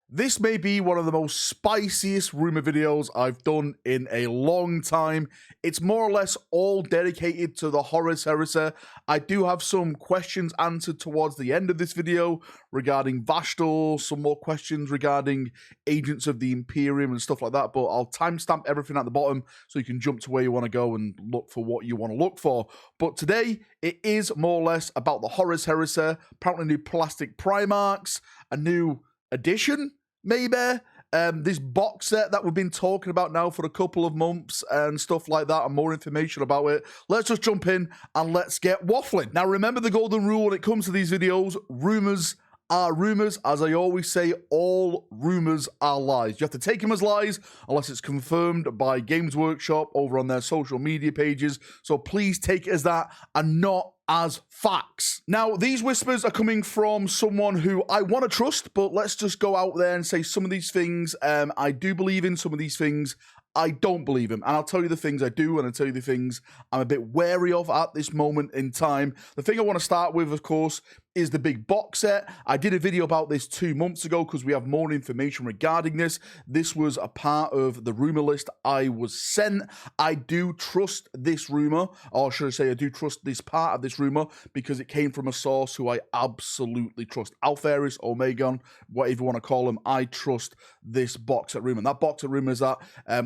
This may be one of the most spiciest rumor videos I've done in a long time. It's more or less all dedicated to the Horus Heresy. I do have some questions answered towards the end of this video regarding Vashdor, some more questions regarding Agents of the Imperium and stuff like that, but I'll timestamp everything at the bottom so you can jump to where you want to go and look for what you want to look for. But today, it is more or less about the Horus Heresy, apparently new plastic Primarchs, a new edition, maybe, this box set that we've been talking about now for a couple of months and stuff like that, and more information about it. Let's just jump in and let's get waffling. Now, remember the golden rule when it comes to these videos: rumors are rumors. As I always say, all rumors are lies. You have to take them as lies unless it's confirmed by Games Workshop over on their social media pages. So please take it as that and not as facts. Now, these whispers are coming from someone who I want to trust, but let's just go out there and say some of these things I do believe in, some of these things I don't believe in. And I'll tell you the things I do, and I'll tell you the things I'm a bit wary of at this moment in time. The thing I want to start with, of course, is the big box set. I did a video about this 2 months ago because we have more information regarding this. This was a part of the rumor list I was sent. I do trust this rumor, or should I say I do trust this part of this rumor, because it came from a source who I absolutely trust. Alpharis, Omegon, whatever you want to call them, I trust this box set rumor. And that box set rumor is that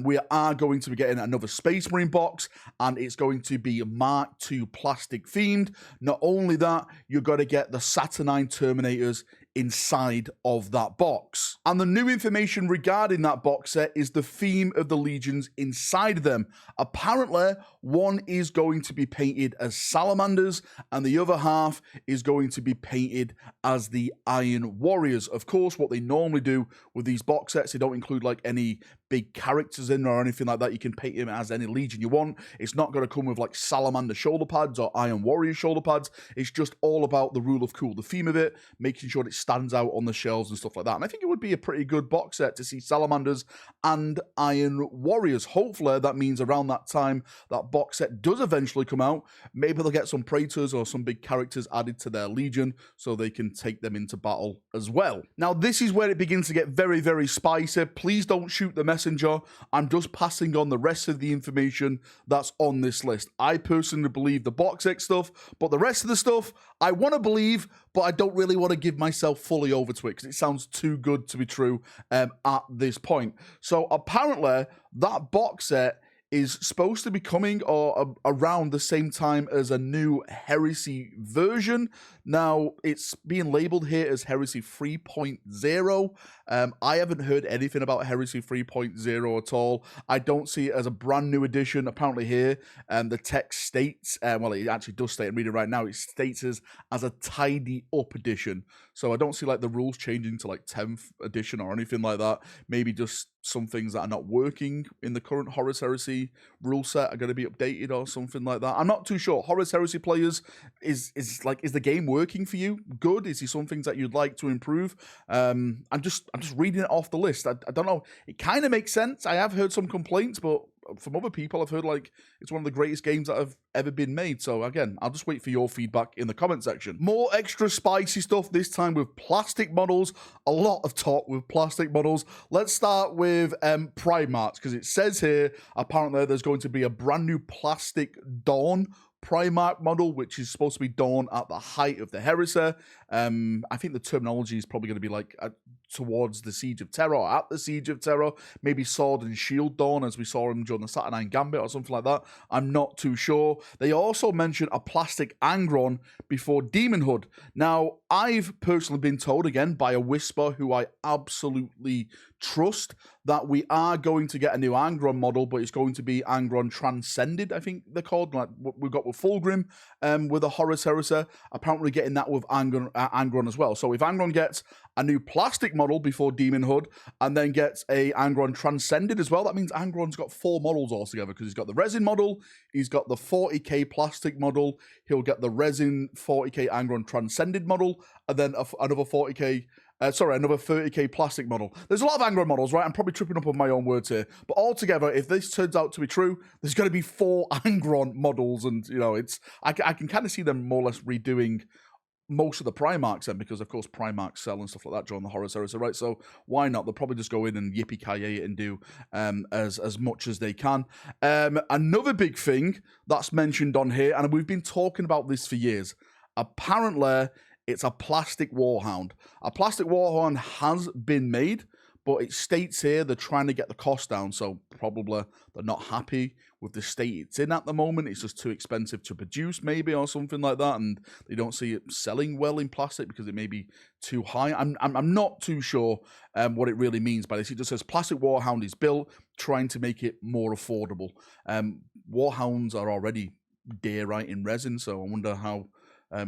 we are going to be getting another Space Marine box, and it's going to be Mark II plastic themed. Not only that, you're going to get the Saturnine Terminators inside of that box. And the new information regarding that box set is the theme of the legions inside of them. Apparently, one is going to be painted as salamanders, and the other half is going to be painted as the Iron Warriors. Of course, what they normally do with these box sets, they don't include like any big characters in or anything like that. You can paint him as any legion you want. It's not going to come with like salamander shoulder pads or Iron Warrior shoulder pads. It's just all about the rule of cool, the theme of it, making sure it stands out on the shelves and stuff like that. And I think it would be a pretty good box set to see salamanders and Iron Warriors. Hopefully that means around that time that box set does eventually come out, maybe they'll get some Praetors or some big characters added to their legion so they can take them into battle as well. Now, this is where it begins to get very, very spicy. Please don't shoot the messenger. I'm just passing on the rest of the information that's on this list. I personally believe the box set stuff, but the rest of the stuff I want to believe, but I don't really want to give myself fully over to it because it sounds too good to be true at this point. So apparently that box set is supposed to be coming or around the same time as a new Heresy version. Now, it's being labeled here as Heresy 3.0. I haven't heard anything about Heresy 3.0 at all. I don't see it as a brand new edition. Apparently here, the text states, well, it actually does state, I'm reading right now, it states as a tidy up edition. So I don't see like the rules changing to like 10th edition or anything like that. Maybe just some things that are not working in the current Horus Heresy rule set are going to be updated or something like that. I'm not too sure. Horus Heresy players, is the game working for you? Good? Is there some things that you'd like to improve? I'm just reading it off the list. I don't know. It kind of makes sense. I have heard some complaints, but from other people, I've heard like it's one of the greatest games that have ever been made. So again, I'll just wait for your feedback in the comment section. More extra spicy stuff, this time with plastic models. A lot of talk with plastic models. Let's start with Primarchs, because it says here, apparently there's going to be a brand new plastic Dawn Primarch model, which is supposed to be Dawn at the height of the Heresy. I think the terminology is probably going to be like towards the Siege of Terror, or at the Siege of Terror, maybe Sword and Shield Dawn, as we saw him during the Saturnine Gambit or something like that. I'm not too sure. They also mentioned a plastic Angron before Demonhood. Now, I've personally been told, again, by a whisper who I absolutely trust, that we are going to get a new Angron model, but it's going to be Angron Transcended, I think they're called, like what we've got with Fulgrim, with a Horus Heresy. Apparently getting that with Angron as well. So if Angron gets a new plastic model before Demonhood, and then gets a Angron Transcended as well, that means Angron's got 4 models altogether, because he's got the resin model, he's got the 40k plastic model, he'll get the resin 40k Angron Transcended model, and then another 40k another 30k plastic model. There's a lot of Angron models, right? I'm probably tripping up on my own words here. But altogether, if this turns out to be true, there's going to be 4 Angron models. And, you know, I can kind of see them more or less redoing most of the Primarchs then, because of course Primarchs sell and stuff like that during the Horus Heresy, right? So why not? They'll probably just go in and yippee-ki-yay it and do as much as they can. Another big thing that's mentioned on here, and we've been talking about this for years, apparently it's a plastic Warhound. A plastic Warhound has been made, but it states here they're trying to get the cost down, so probably they're not happy with the state it's in at the moment. It's just too expensive to produce, maybe, or something like that, and they don't see it selling well in plastic because it may be too high. I'm not too sure what it really means by this. It just says plastic Warhound is built, trying to make it more affordable. Warhounds are already dear, right, in resin, so I wonder how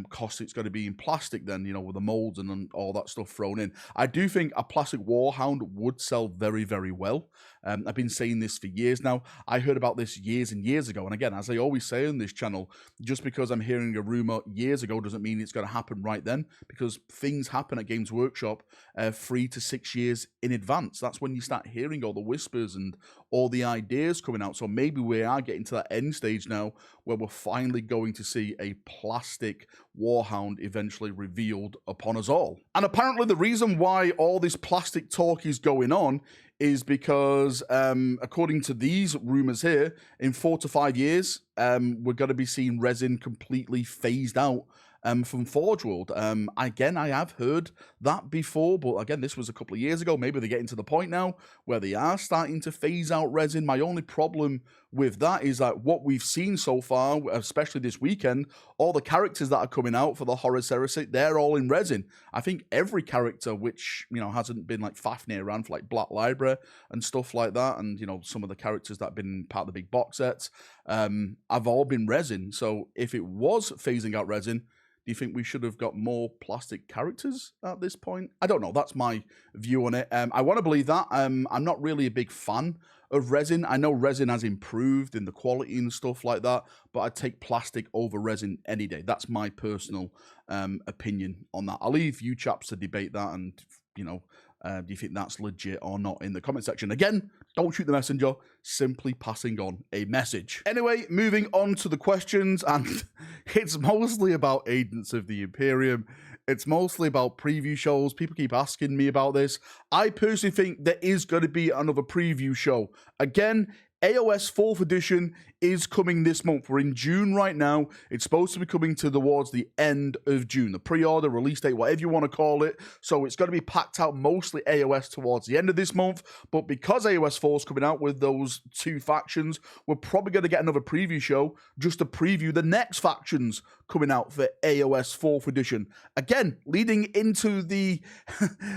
cost it's going to be in plastic then, you know, with the molds and all that stuff thrown in. I do think a plastic Warhound would sell very, very well. I've been saying this for years now. I heard about this years and years ago. And again, as I always say on this channel, just because I'm hearing a rumor years ago doesn't mean it's going to happen right then, because things happen at Games Workshop 3 to 6 years in advance. That's when you start hearing all the whispers and all the ideas coming out. So maybe we are getting to that end stage now where we're finally going to see a plastic Warhound eventually revealed upon us all. And apparently the reason why all this plastic talk is going on is because, according to these rumors here, in 4 to 5 years, we're going to be seeing resin completely phased out from Forge World. Again, I have heard that before, but again, this was a couple of years ago. Maybe they're getting to the point now where they are starting to phase out resin. My only problem with that is that what we've seen so far, especially this weekend, all the characters that are coming out for the Horus Heresy, they're all in resin. I think every character which, you know, hasn't been like Fafnir around for like Black Library and stuff like that, and, you know, some of the characters that have been part of the big box sets, have all been resin. So if it was phasing out resin, do you think we should have got more plastic characters at this point? I don't know. That's my view on it. I want to believe that. I'm not really a big fan of resin. I know resin has improved in the quality and stuff like that, but I'd take plastic over resin any day. That's my personal opinion on that. I'll leave you chaps to debate that, and, you know, do you think that's legit or not in the comment section? Again, don't shoot the messenger, simply passing on a message. Anyway, moving on to the questions, and it's mostly about Agents of the Imperium. It's mostly about preview shows. People keep asking me about this. I personally think there is going to be another preview show. Again, AOS 4th edition is coming this month. We're in June right now. It's supposed to be coming towards the end of June. The pre-order, release date, whatever you want to call it. So it's going to be packed out mostly AOS towards the end of this month. But because AOS 4 is coming out with those 2 factions, we're probably going to get another preview show just to preview the next factions coming out for AOS 4th edition. Again, leading into the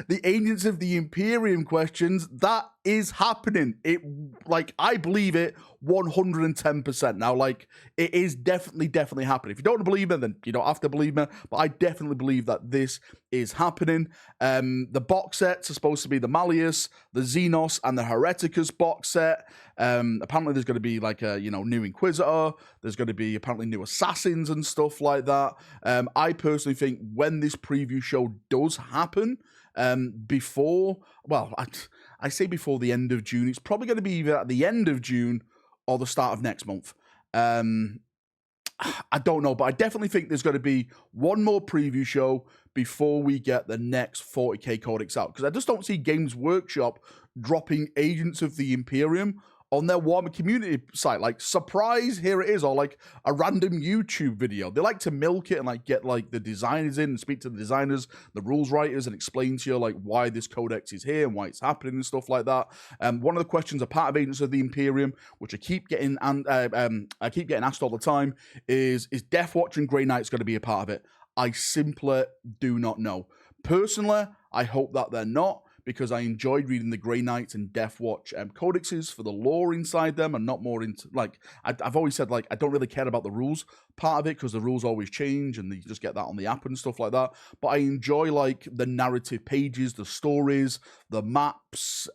the Agents of the Imperium questions, that is happening. It, like, I believe it 110%. Now, like, it is definitely happening. If you don't believe me, then you don't have to believe me, but I definitely believe that this is happening. The box sets are supposed to be the Malleus, the Xenos, and the Hereticus box set. Apparently there's going to be like a, you know, new Inquisitor. There's going to be apparently new Assassins and stuff like that. I personally think when this preview show does happen, before, well, I say before the end of June, it's probably going to be either at the end of June or the start of next month. I don't know, but I definitely think there's going to be one more preview show before we get the next 40k Codex out, because I just don't see Games Workshop dropping Agents of the Imperium on their Warhammer community site. Like, surprise, here it is, or like a random YouTube video. They like to milk it and like get like the designers in and speak to the designers, the rules writers, and explain to you like why this codex is here and why it's happening and stuff like that. One of the questions, a part of Agents of the Imperium, which I keep getting asked all the time, is Deathwatch and Grey Knights going to be a part of it? I simply do not know. Personally, I hope that they're not, because I enjoyed reading the Grey Knights and Deathwatch codexes for the lore inside them, and not more into, like, I've always said, like, I don't really care about the rules part of it, because the rules always change, and you just get that on the app and stuff like that. But I enjoy, like, the narrative pages, the stories, the maps,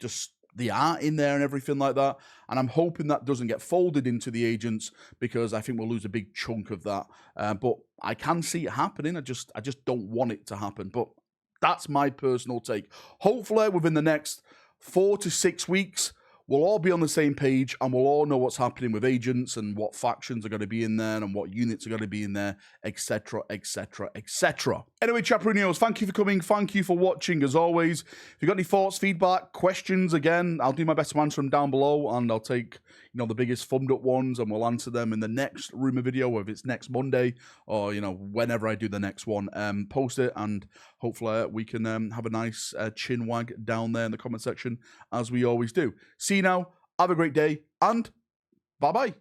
just the art in there and everything like that. And I'm hoping that doesn't get folded into the Agents, because I think we'll lose a big chunk of that. But I can see it happening. I just don't want it to happen. But that's my personal take. Hopefully, within the next 4 to 6 weeks, we'll all be on the same page and we'll all know what's happening with agents and what factions are going to be in there and what units are going to be in there, etc, etc, etc. Anyway, Chaperoonios, thank you for coming. Thank you for watching, as always. If you've got any thoughts, feedback, questions, again, I'll do my best to answer them down below, and I'll take, you know, the biggest thumbed up ones, and we'll answer them in the next rumor video, whether it's next Monday or, you know, whenever I do the next one. Post it, and hopefully we can have a nice chin wag down there in the comment section, as we always do. See you now. Have a great day, and bye-bye.